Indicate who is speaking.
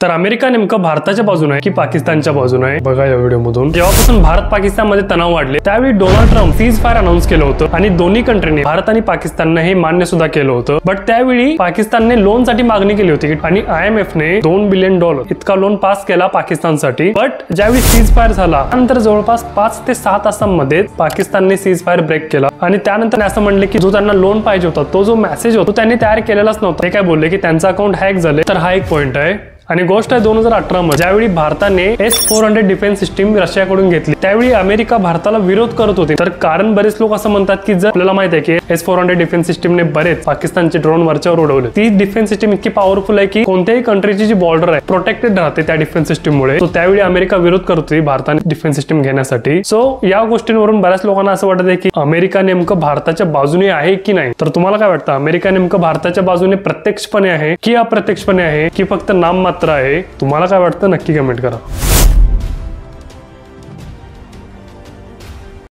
Speaker 1: तर अमेरिका नेमकं भारताच्या बाजूने आहे की पाकिस्तानच्या बाजूने आहे बघा या व्हिडिओ मधून। जेव्हापासून भारत पाकिस्तान मध्ये तणाव वाढले त्यावेळी Donald Trump cease fire announce केलं होतं आणि दोन्ही कंट्रीने भारत आणि पाकिस्तानने हे मान्य सुद्धा केलं होतं। बट त्यावेळी पाकिस्तानने लोन साठी मागणी केली होती आणि IMF ने $2 बिलियन इतका लोन पास केला पाकिस्तानसाठी। बट ज्यावेळी सीज फायर झाला त्यानंतर जवळपास 5 ते 6 तासांमध्ये पाकिस्तानने सीज फायर ब्रेक केला आणि त्यानंतर असं म्हणले की जो त्यांना लोन पाहिजे होता तो जो मेसेज होता त्यांनी तयार केलेलाच नव्हता। ते काय बोलले की त्यांचा अकाउंट हॅक झाले। तर हा एक पॉइंट आहे। आणि गोष्ट आहे 2018 मध्ये ज्यावेळी भारताने S-400 डिफेन्स सिस्टीम रशियाकडून घेतली त्यावेळी अमेरिका भारताला विरोध करत होती। तर कारण बरेच लोक असं म्हणतात की जर आपल्याला माहित आहे की S-400 डिफेन्स सिस्टीमने बरेच पाकिस्तानचे ड्रोन वरच्यावर उडवले। ती डिफेन्स सिस्टीम इतकी पॉवरफुल आहे की कोणत्याही कंट्रीची जी बॉर्डर आहे प्रोटेक्टेड राहते त्या डिफेन्स सिस्टीम मुळे। तो त्यावेळी अमेरिका विरोध करत होती भारताने डिफेन्स सिस्टीम घेण्यासाठी। सो या गोष्टींवरून बऱ्याच लोकांना असं वाटत आहे की अमेरिका नेमकं भारताच्या बाजूने आहे की नाही। तर तुम्हाला काय वाटतं अमेरिका नेमकं भारताच्या बाजूने प्रत्यक्षपणे आहे की अप्रत्यक्षपणे आहे की फक्त नाम मात्र आहे? तुम्हाला काय वाटतं नक्की कमेंट करा।